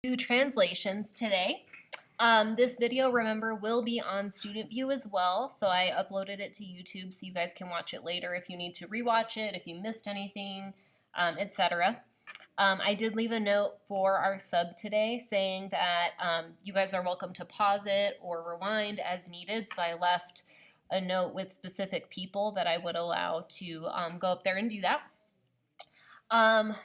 Do translations today. This video, remember, will be on Student View as well, so I uploaded it to YouTube so you guys can watch it later if you need to rewatch it, if you missed anything, etc. I did leave a note for our sub today saying that you guys are welcome to pause it or rewind as needed, so I left a note with specific people that I would allow to go up there and do that.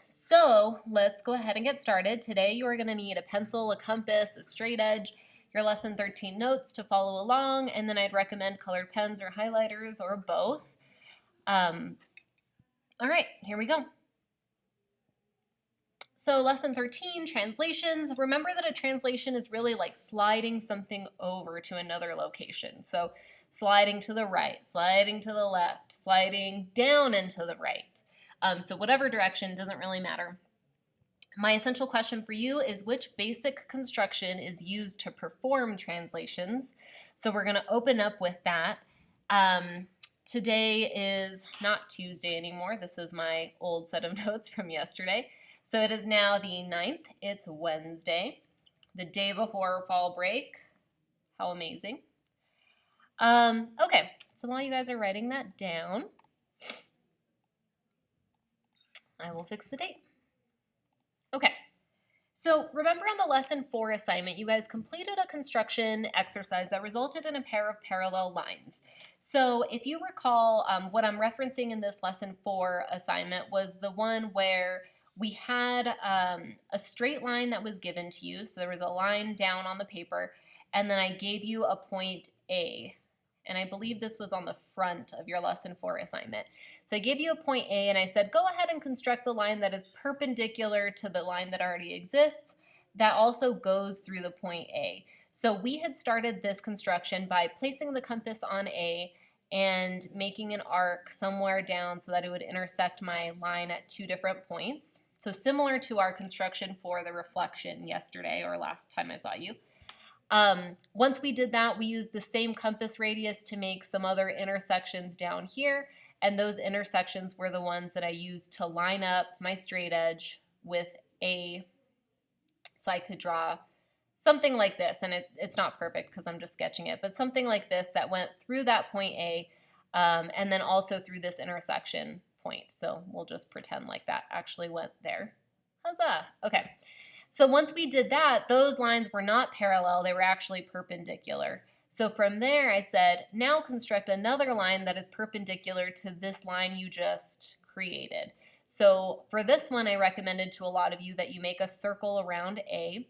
So let's go ahead and get started. Today you are going to need a pencil, a compass, a straight edge, your lesson 13 notes to follow along, and then I'd recommend colored pens or highlighters or both. All right, here we go. So lesson 13, translations. Remember that a translation is really like sliding something over to another location. So sliding to the right, sliding to the left, sliding down and to the right. So whatever direction, doesn't really matter. My essential question for you is which basic construction is used to perform translations? So we're going to open up with that. Today is not Tuesday anymore. This is my old set of notes from yesterday. So it is now the 9th. It's Wednesday, the day before fall break. How amazing. Okay, so while you guys are writing that down, I will fix the date. Okay, so remember on the lesson 4 assignment, you guys completed a construction exercise that resulted in a pair of parallel lines. So if you recall, what I'm referencing in this lesson 4 assignment was the one where we had a straight line that was given to you. So there was a line down on the paper, and then I gave you a point A. And I believe this was on the front of your lesson 4 assignment. So I gave you a point A and I said, go ahead and construct the line that is perpendicular to the line that already exists that also goes through the point A. So we had started this construction by placing the compass on A and making an arc somewhere down so that it would intersect my line at 2 different points. So similar to our construction for the reflection yesterday or last time I saw you. Once we did that, we used the same compass radius to make some other intersections down here, and those intersections were the ones that I used to line up my straight edge with A, so I could draw something like this, and it's not perfect because I'm just sketching it, but something like this that went through that point A, and then also through this intersection point. So we'll just pretend like that actually went there. Huzzah! Okay. So once we did that, those lines were not parallel, they were actually perpendicular. So from there I said, now construct another line that is perpendicular to this line you just created. So for this one, I recommended to a lot of you that you make a circle around A.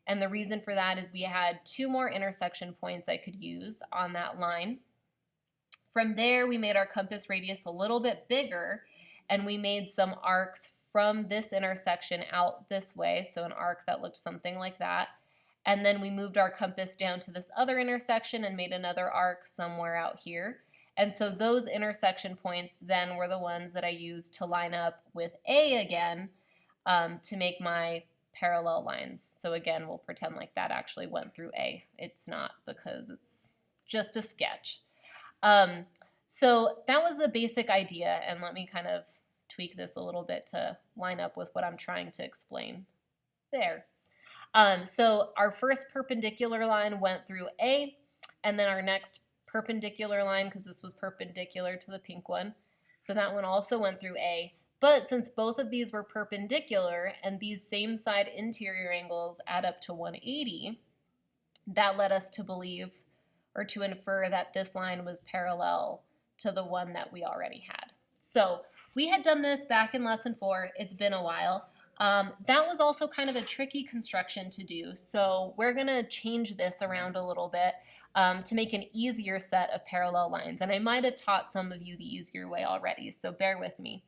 And the reason for that is we had 2 more intersection points I could use on that line. From there, we made our compass radius a little bit bigger, and we made some arcs from this intersection out this way, so an arc that looked something like that. And then we moved our compass down to this other intersection and made another arc somewhere out here. And so those intersection points then were the ones that I used to line up with A again to make my parallel lines. So again, we'll pretend like that actually went through A. It's not because it's just a sketch. So that was the basic idea, and let me kind of tweak this a little bit to line up with what I'm trying to explain there. So our first perpendicular line went through A, and then our next perpendicular line, because this was perpendicular to the pink one, so that one also went through A. But since both of these were perpendicular and these same side interior angles add up to 180, that led us to believe or to infer that this line was parallel to the one that we already had. So we had done this back in lesson 4. It's been a while. That was also kind of a tricky construction to do. So we're going to change this around a little bit to make an easier set of parallel lines. And I might have taught some of you the easier way already, so bear with me.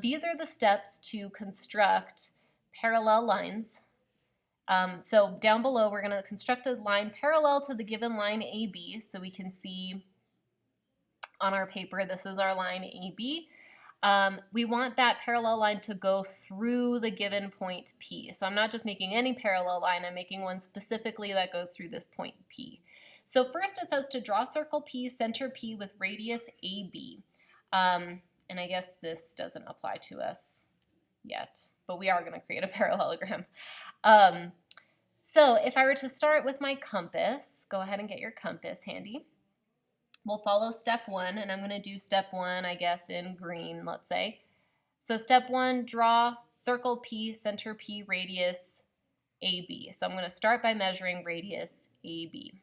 These are the steps to construct parallel lines. So down below, we're going to construct a line parallel to the given line AB. So we can see on our paper, this is our line AB. We want that parallel line to go through the given point P. So I'm not just making any parallel line, I'm making one specifically that goes through this point P. So first it says to draw circle P, center P with radius AB. And I guess this doesn't apply to us yet, but we are going to create a parallelogram. So if I were to start with my compass, go ahead and get your compass handy. We'll follow step one, and I'm going to do step one, I guess, in green, let's say. So step one, draw circle P, center P, radius AB. So I'm going to start by measuring radius AB.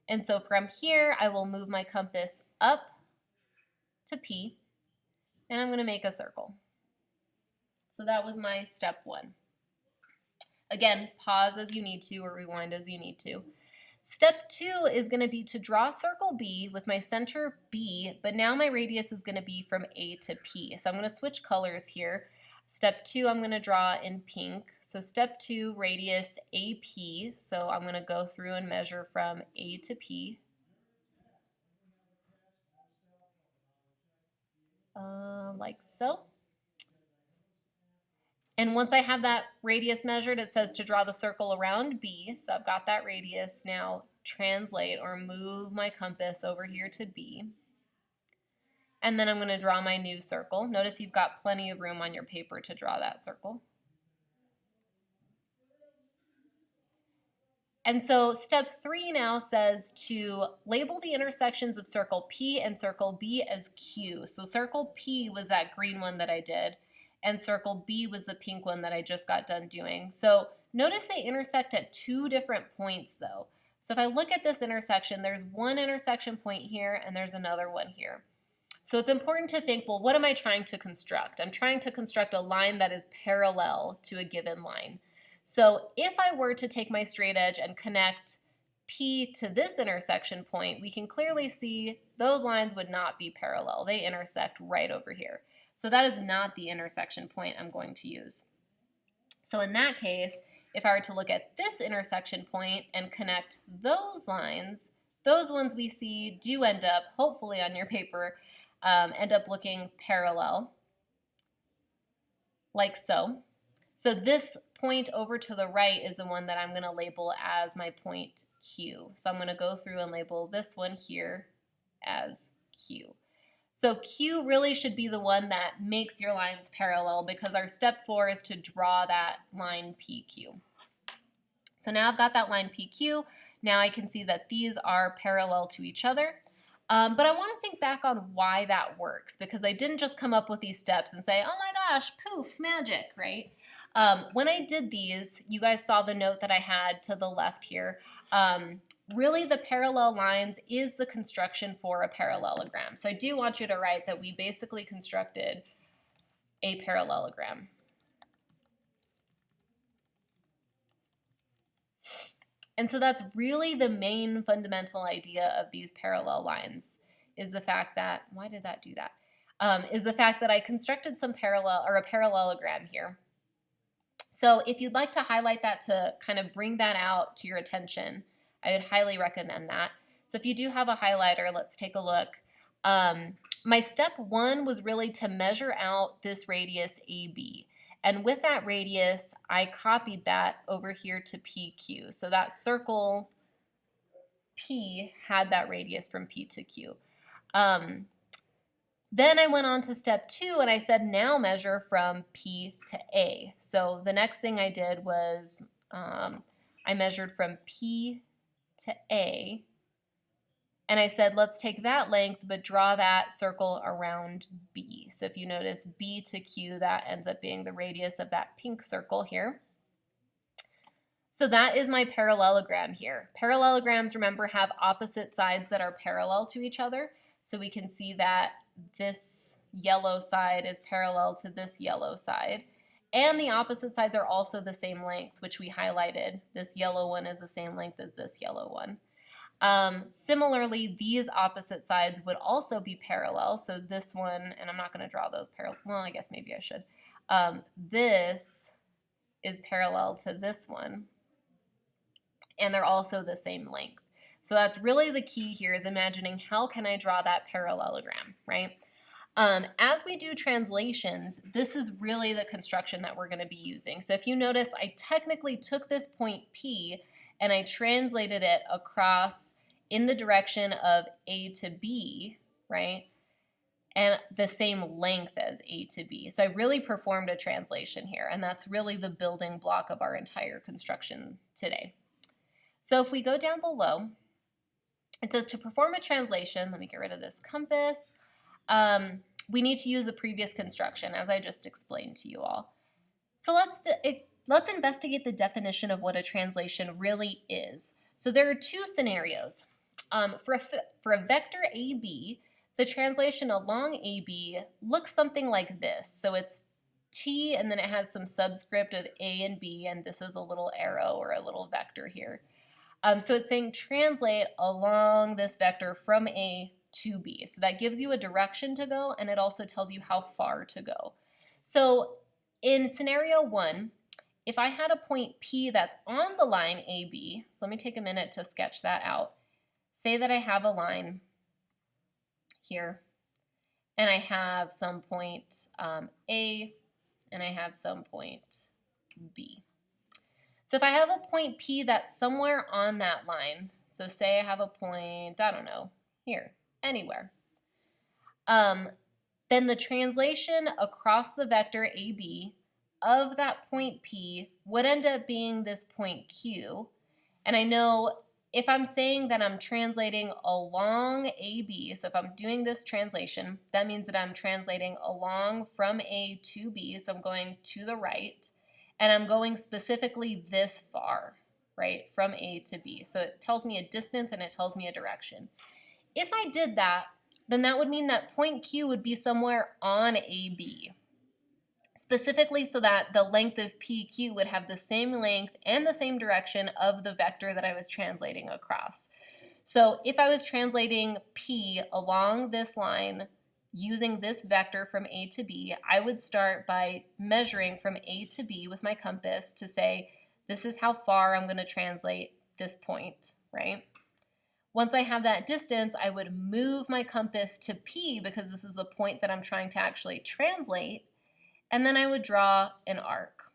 And so from here, I will move my compass up to P, and I'm going to make a circle. So that was my step one. Again, pause as you need to or rewind as you need to. Step two is going to be to draw circle B with my center B, but now my radius is going to be from A to P. So I'm going to switch colors here. Step two, I'm going to draw in pink. So step two, radius AP. So I'm going to go through and measure from A to P. Like so. And once I have that radius measured, it says to draw the circle around B. So I've got that radius. Now translate or move my compass over here to B. And then I'm going to draw my new circle. Notice you've got plenty of room on your paper to draw that circle. And so step three now says to label the intersections of circle P and circle B as Q. So circle P was that green one that I did, and circle B was the pink one that I just got done doing. So notice they intersect at two different points though. So if I look at this intersection, there's one intersection point here and there's another one here. So it's important to think, well, what am I trying to construct? I'm trying to construct a line that is parallel to a given line. So if I were to take my straight edge and connect P to this intersection point, we can clearly see those lines would not be parallel. They intersect right over here. So that is not the intersection point I'm going to use. So in that case, if I were to look at this intersection point and connect those lines, those ones we see do end up, hopefully on your paper, end up looking parallel, like so. So this point over to the right is the one that I'm going to label as my point Q. So I'm going to go through and label this one here as Q. So Q really should be the one that makes your lines parallel because our step 4 is to draw that line PQ. So now I've got that line PQ. Now I can see that these are parallel to each other. But I want to think back on why that works because I didn't just come up with these steps and say, oh my gosh, poof, magic, right? When I did these, you guys saw the note that I had to the left here. Really the parallel lines is the construction for a parallelogram. So I do want you to write that we basically constructed a parallelogram. And so that's really the main fundamental idea of these parallel lines is the fact that, why did that do that? Is the fact that I constructed some parallel or a parallelogram here. So if you'd like to highlight that to kind of bring that out to your attention, I would highly recommend that. So if you do have a highlighter, let's take a look. My step 1 was really to measure out this radius AB. And with that radius, I copied that over here to PQ. So that circle P had that radius from P to Q. Then I went on to step 2 and I said now measure from P to A. So the next thing I did was I measured from P to A and I said let's take that length but draw that circle around B. So if you notice B to Q, that ends up being the radius of that pink circle here. So that is my parallelogram here. Parallelograms, remember, have opposite sides that are parallel to each other. So we can see that this yellow side is parallel to this yellow side. And the opposite sides are also the same length, which we highlighted. This yellow one is the same length as this yellow one. Similarly, these opposite sides would also be parallel. So this one, and I'm not going to draw those parallel, well, I guess maybe I should. This is parallel to this one. And they're also the same length. So that's really the key here is imagining how can I draw that parallelogram, right? As we do translations, this is really the construction that we're going to be using. So if you notice, I technically took this point P and I translated it across in the direction of A to B, right? and the same length as A to B. So I really performed a translation here, and that's really the building block of our entire construction today. So if we go down below, it says to perform a translation, let me get rid of this compass, we need to use the previous construction, as I just explained to you all. So let's investigate the definition of what a translation really is. So there are two scenarios. For a vector AB, the translation along AB looks something like this. So it's T, and then it has some subscript of A and B, and this is a little arrow or a little vector here. So it's saying translate along this vector from A to B. So that gives you a direction to go, and it also tells you how far to go. So in scenario 1, if I had a point P that's on the line AB, so let me take a minute to sketch that out. Say that I have a line here, and I have some point A, and I have some point B. So if I have a point P that's somewhere on that line, so say I have a point, I don't know, here, anywhere, then the translation across the vector AB of that point P would end up being this point Q. And I know if I'm saying that I'm translating along AB, so if I'm doing this translation, that means that I'm translating along from A to B, so I'm going to the right, and I'm going specifically this far, right, from A to B. So it tells me a distance and it tells me a direction. If I did that, then that would mean that point Q would be somewhere on AB, specifically so that the length of PQ would have the same length and the same direction of the vector that I was translating across. So if I was translating P along this line using this vector from A to B, I would start by measuring from A to B with my compass to say, this is how far I'm going to translate this point, right? Once I have that distance, I would move my compass to P because this is the point that I'm trying to actually translate, and then I would draw an arc.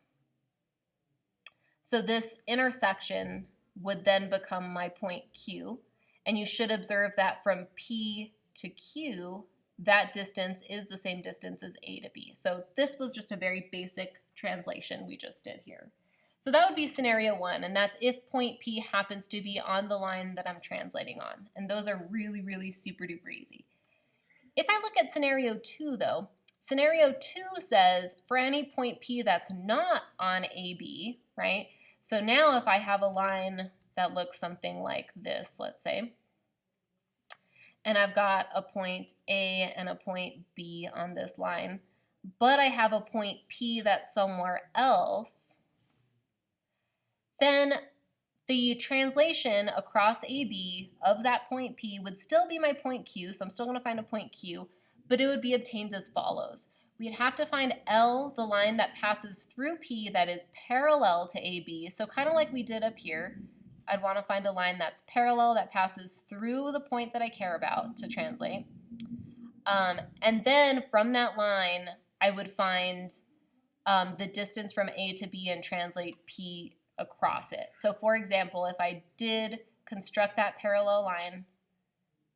So this intersection would then become my point Q, and you should observe that from P to Q, that distance is the same distance as A to B. So this was just a very basic translation we just did here. So that would be scenario 1, and that's if point P happens to be on the line that I'm translating on. And those are really, really super duper easy. If I look at scenario 2 though, scenario 2 says for any point P that's not on AB, right? So now if I have a line that looks something like this, let's say, and I've got a point A and a point B on this line, but I have a point P that's somewhere else, then the translation across AB of that point P would still be my point Q, so I'm still going to find a point Q, but it would be obtained as follows. We'd have to find L, the line that passes through P that is parallel to AB, so kind of like we did up here. I'd want to find a line that's parallel, that passes through the point that I care about to translate. And then from that line, I would find the distance from A to B and translate P across it. So for example, if I did construct that parallel line,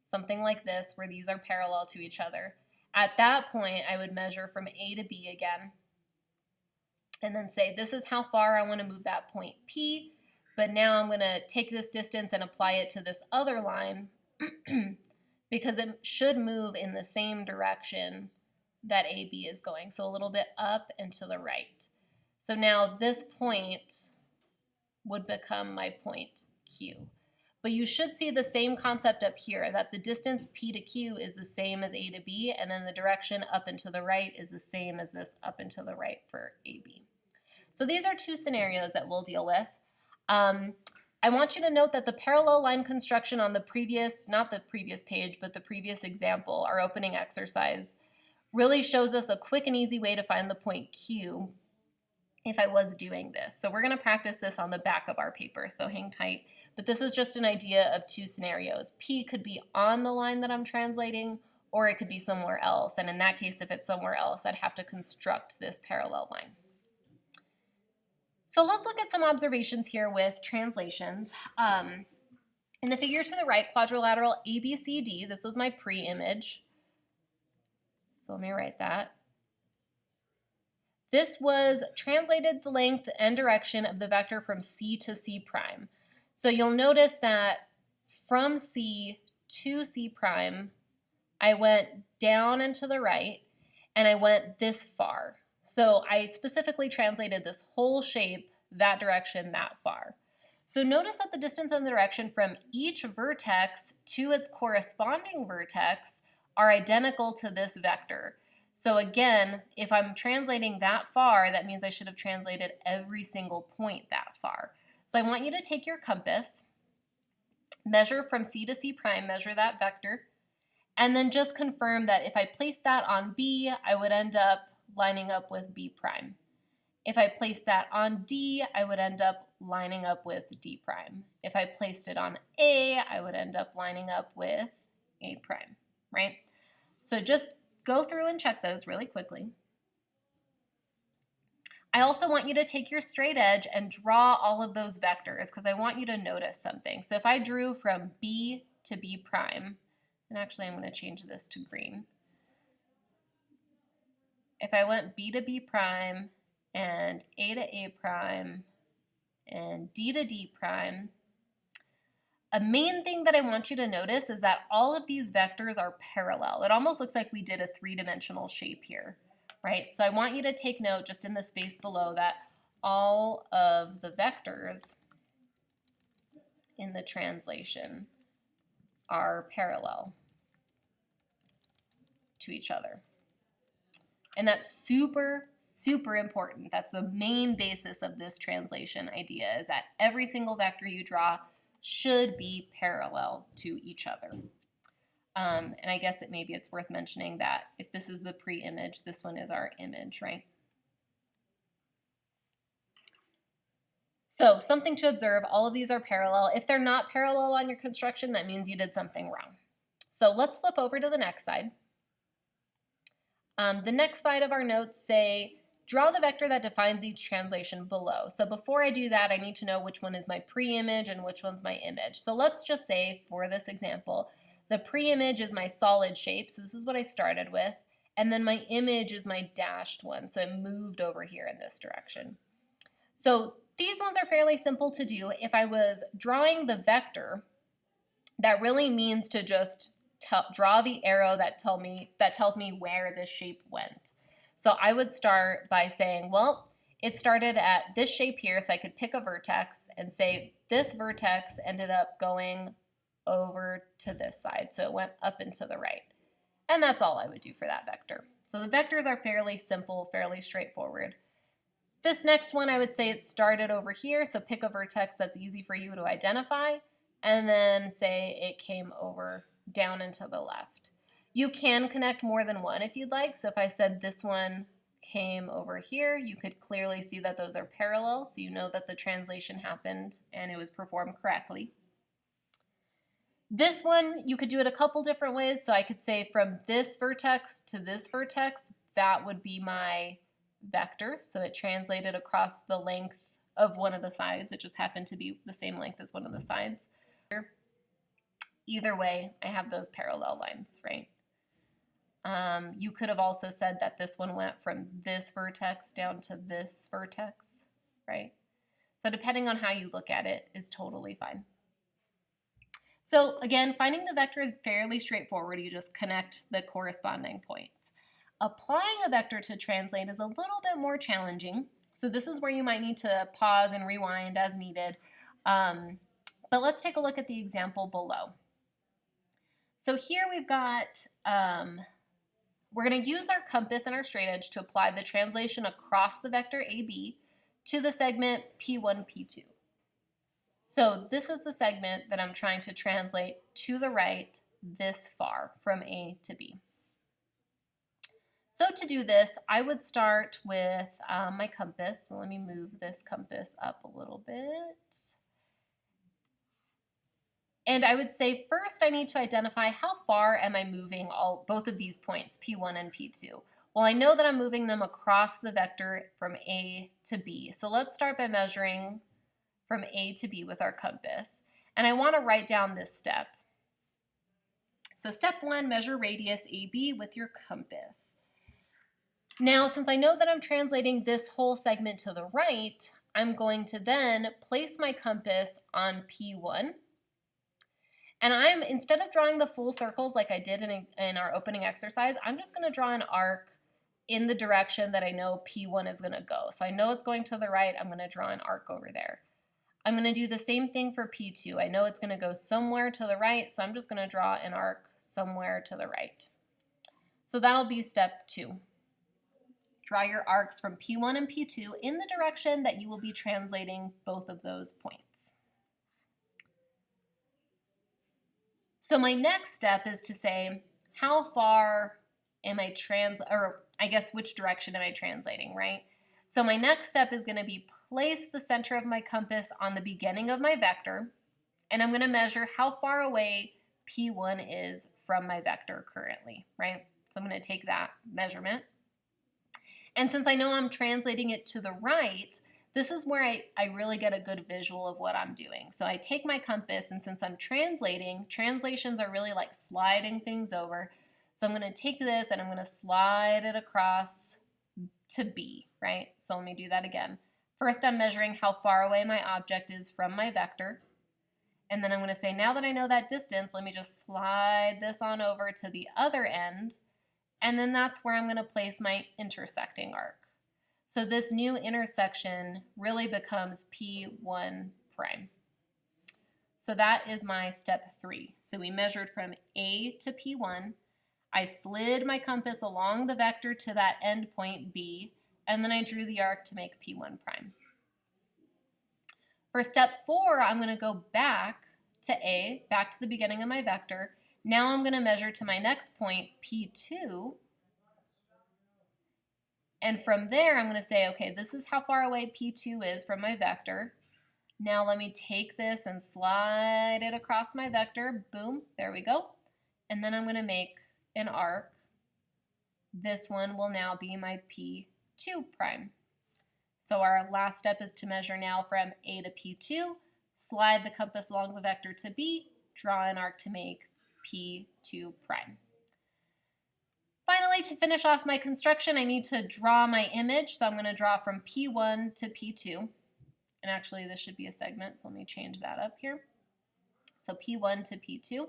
something like this, where these are parallel to each other, at that point, I would measure from A to B again, and then say, this is how far I want to move that point P, but now I'm going to take this distance and apply it to this other line because it should move in the same direction that AB is going, so a little bit up and to the right. So now this point would become my point Q. But you should see the same concept up here, that the distance P to Q is the same as A to B, and then the direction up and to the right is the same as this up and to the right for AB. So these are two scenarios that we'll deal with. I want you to note that the parallel line construction on the previous, not the previous page, but the previous example, our opening exercise, really shows us a quick and easy way to find the point Q if I was doing this. So we're going to practice this on the back of our paper, so hang tight. But this is just an idea of two scenarios. P could be on the line that I'm translating, or it could be somewhere else. And in that case, if it's somewhere else, I'd have to construct this parallel line. So let's look at some observations here with translations. In the figure to the right, quadrilateral ABCD, this was my pre-image. So let me write that. This was translated the length and direction of the vector from C to C prime. So you'll notice that from C to C prime, I went down and to the right, and I went this far. So I specifically translated this whole shape that direction that far. So notice that the distance and the direction from each vertex to its corresponding vertex are identical to this vector. So again, if I'm translating that far, that means I should have translated every single point that far. So I want you to take your compass, measure from C to C prime, measure that vector, and then just confirm that if I placed that on B, I would end up lining up with B prime. If I placed that on D, I would end up lining up with D prime. If I placed it on A, I would end up lining up with A prime, right? So just go through and check those really quickly. I also want you to take your straight edge and draw all of those vectors because I want you to notice something. So if I drew from B to B prime, and actually I'm going to change this to green. If I went B to B prime and A to A prime and D to D prime, a main thing that I want you to notice is that all of these vectors are parallel. It almost looks like we did a three-dimensional shape here, right? So I want you to take note just in the space below that all of the vectors in the translation are parallel to each other. And that's super, super important. That's the main basis of this translation idea, is that every single vector you draw should be parallel to each other. And I guess maybe it's worth mentioning that if this is the pre-image, this one is our image, right? So something to observe, all of these are parallel. If they're not parallel on your construction, that means you did something wrong. So let's flip over to the next side. The next side of our notes say, draw the vector that defines each translation below. So before I do that, I need to know which one is my pre-image and which one's my image. So let's just say, for this example, the pre-image is my solid shape, so this is what I started with, and then my image is my dashed one, so it moved over here in this direction. So these ones are fairly simple to do. If I was drawing the vector, that really means to just draw the arrow that tells me where this shape went. So I would start by saying, well, it started at this shape here, so I could pick a vertex and say this vertex ended up going over to this side, so it went up and to the right. And that's all I would do for that vector. So the vectors are fairly simple, fairly straightforward. This next one, I would say it started over here, so pick a vertex that's easy for you to identify, and then say it came over down and to the left. You can connect more than one if you'd like. So if I said this one came over here, you could clearly see that those are parallel, so you know that the translation happened and it was performed correctly. This one, you could do it a couple different ways. So I could say from this vertex to this vertex, that would be my vector. So it translated across the length of one of the sides. It just happened to be the same length as one of the sides. Either way, I have those parallel lines, right? You could have also said that this one went from this vertex down to this vertex, right? So depending on how you look at it is totally fine. So again, finding the vector is fairly straightforward. You just connect the corresponding points. Applying a vector to translate is a little bit more challenging. So this is where you might need to pause and rewind as needed. But let's take a look at the example below. So here we've got, we're going to use our compass and our straight edge to apply the translation across the vector AB to the segment P1, P2. So this is the segment that I'm trying to translate to the right this far from A to B. So to do this, I would start with my compass. So let me move this compass up a little bit. And I would say first I need to identify how far am I moving both of these points, P1 and P2. Well, I know that I'm moving them across the vector from A to B. So let's start by measuring from A to B with our compass. And I want to write down this step. So step 1, measure radius AB with your compass. Now, since I know that I'm translating this whole segment to the right, I'm going to then place my compass on P1. And instead of drawing the full circles like I did in our opening exercise, I'm just going to draw an arc in the direction that I know P1 is going to go. So I know it's going to the right. I'm going to draw an arc over there. I'm going to do the same thing for P2. I know it's going to go somewhere to the right, so I'm just going to draw an arc somewhere to the right. So that'll be step 2. Draw your arcs from P1 and P2 in the direction that you will be translating both of those points. So my next step is to say, how far am I which direction am I translating, right? So my next step is going to be place the center of my compass on the beginning of my vector, and I'm going to measure how far away P1 is from my vector currently, right? So I'm going to take that measurement. And since I know I'm translating it to the right, this is where I really get a good visual of what I'm doing. So I take my compass, and since I'm translating, translations are really like sliding things over. So I'm going to take this and I'm going to slide it across to B, right? So let me do that again. First, I'm measuring how far away my object is from my vector. And then I'm going to say, now that I know that distance, let me just slide this on over to the other end. And then that's where I'm going to place my intersecting arc. So this new intersection really becomes P1 prime. So that is my step 3. So we measured from A to P1. I slid my compass along the vector to that endpoint B, and then I drew the arc to make P1 prime. For step 4, I'm going to go back to A, back to the beginning of my vector. Now I'm going to measure to my next point, P2. And from there, I'm going to say, okay, this is how far away P2 is from my vector. Now let me take this and slide it across my vector. Boom, there we go. And then I'm going to make an arc. This one will now be my P2 prime. So our last step is to measure now from A to P2, slide the compass along the vector to B, draw an arc to make P2 prime. Finally, to finish off my construction, I need to draw my image. So I'm going to draw from P1 to P2. And actually, this should be a segment, so let me change that up here. So P1 to P2.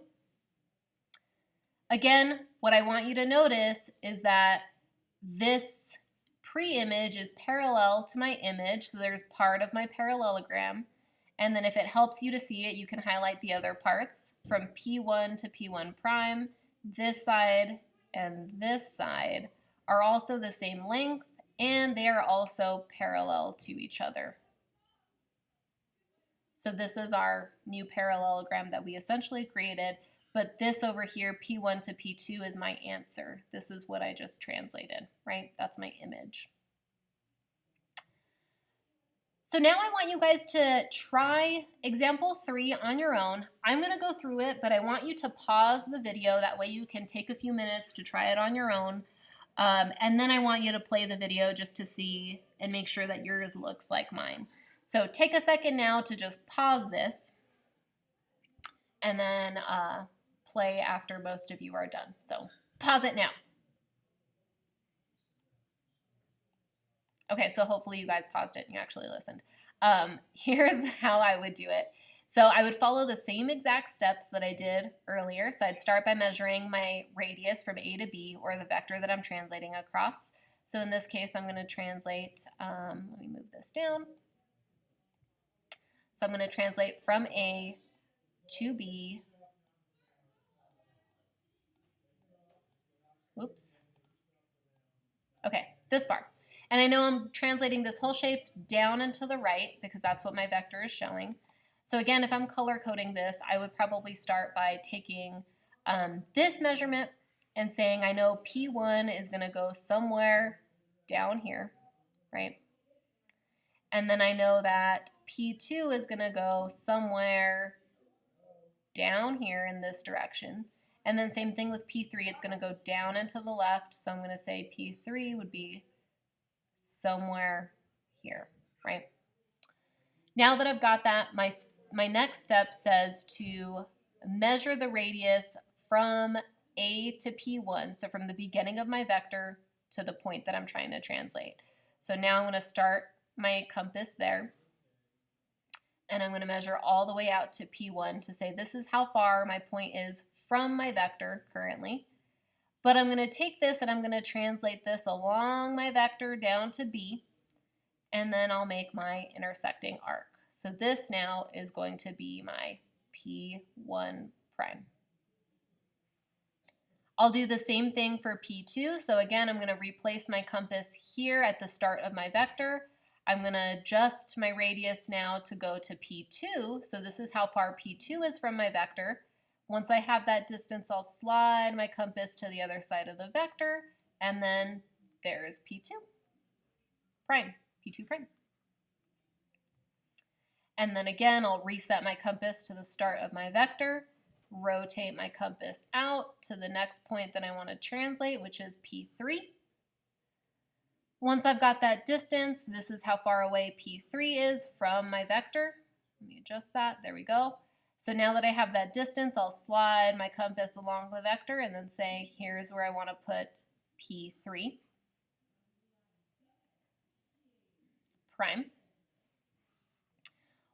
Again, what I want you to notice is that this pre-image is parallel to my image, so there's part of my parallelogram. And then if it helps you to see it, you can highlight the other parts from P1 to P1 prime. This side and this side are also the same length, and they are also parallel to each other. So this is our new parallelogram that we essentially created, but this over here, P1 to P2, is my answer. This is what I just translated, right? That's my image. So now I want you guys to try example 3 on your own. I'm going to go through it, but I want you to pause the video. That way you can take a few minutes to try it on your own. And then I want you to play the video just to see and make sure that yours looks like mine. So take a second now to just pause this and then play after most of you are done. So pause it now. Okay, so hopefully you guys paused it and you actually listened. Here's how I would do it. So I would follow the same exact steps that I did earlier. So I'd start by measuring my radius from A to B, or the vector that I'm translating across. So in this case, I'm going to translate, let me move this down. So I'm going to translate from A to B. Oops. Okay, this far. And I know I'm translating this whole shape down and to the right because that's what my vector is showing. So again, if I'm color coding this, I would probably start by taking this measurement and saying I know P1 is going to go somewhere down here, right? And then I know that P2 is going to go somewhere down here in this direction. And then same thing with P3, it's going to go down and to the left. So I'm going to say P3 would be somewhere here, right? Now that I've got that, my next step says to measure the radius from A to P1, so from the beginning of my vector to the point that I'm trying to translate. So now I'm going to start my compass there, and I'm going to measure all the way out to P1 to say this is how far my point is from my vector currently. But I'm going to take this and I'm going to translate this along my vector down to B, and then I'll make my intersecting arc. So this now is going to be my P1 prime. I'll do the same thing for P2. So again, I'm going to replace my compass here at the start of my vector. I'm going to adjust my radius now to go to P2. So this is how far P2 is from my vector. Once I have that distance, I'll slide my compass to the other side of the vector, and then there's P2 prime, P2 prime. And then again, I'll reset my compass to the start of my vector, rotate my compass out to the next point that I want to translate, which is P3. Once I've got that distance, this is how far away P3 is from my vector. Let me adjust that, there we go. So now that I have that distance, I'll slide my compass along the vector and then say, here's where I want to put P3 prime.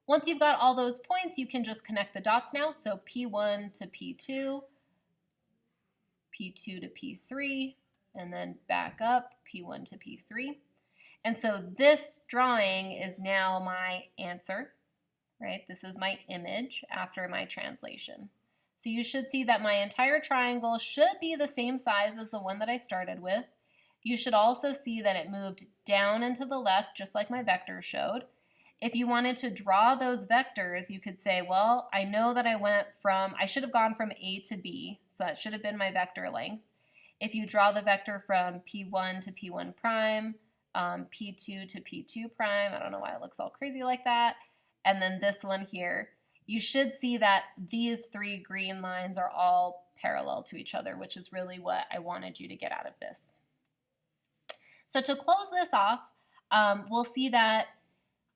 Once you've got all those points, you can just connect the dots now. So P1 to P2, P2 to P3, and then back up, P1 to P3. And so this drawing is now my answer, right? This is my image after my translation. So you should see that my entire triangle should be the same size as the one that I started with. You should also see that it moved down and to the left, just like my vector showed. If you wanted to draw those vectors, you could say, well, I know that I should have gone from A to B, so that should have been my vector length. If you draw the vector from P1 to P1 prime, P2 to P2 prime, I don't know why it looks all crazy like that, and then this one here, you should see that these three green lines are all parallel to each other, which is really what I wanted you to get out of this. So to close this off, we'll see that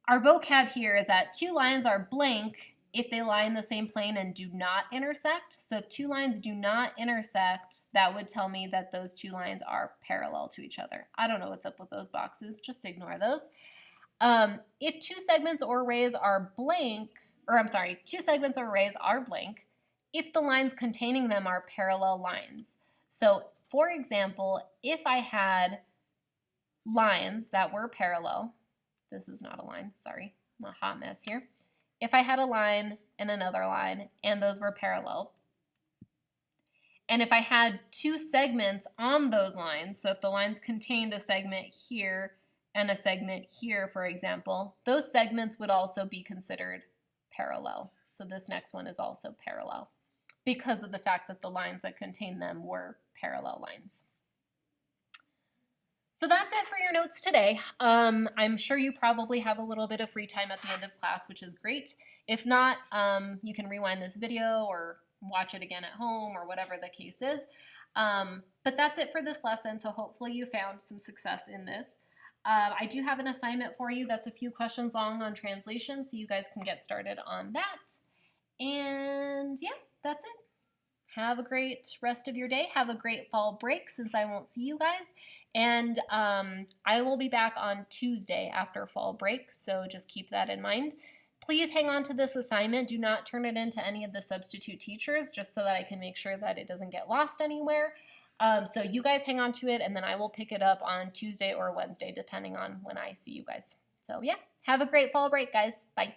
our vocab here is that two lines are blank if they lie in the same plane and do not intersect. So if two lines do not intersect, that would tell me that those two lines are parallel to each other. I don't know what's up with those boxes, just ignore those. If two segments or arrays are blank, two segments or arrays are blank if the lines containing them are parallel lines. So for example, if I had lines that were parallel, this is not a line, sorry, I'm a hot mess here. If I had a line and another line and those were parallel, and if I had two segments on those lines, so if the lines contained a segment here and a segment here, for example, those segments would also be considered parallel. So this next one is also parallel because of the fact that the lines that contain them were parallel lines. So that's it for your notes today. I'm sure you probably have a little bit of free time at the end of class, which is great. If not, you can rewind this video or watch it again at home or whatever the case is. But that's it for this lesson, so hopefully you found some success in this. I do have an assignment for you that's a few questions long on translation, so you guys can get started on that. And yeah, that's it. Have a great rest of your day. Have a great fall break since I won't see you guys. And I will be back on Tuesday after fall break, so just keep that in mind. Please hang on to this assignment. Do not turn it into any of the substitute teachers, just so that I can make sure that it doesn't get lost anywhere. So you guys hang on to it, and then I will pick it up on Tuesday or Wednesday, depending on when I see you guys. So yeah, have a great fall break, guys. Bye.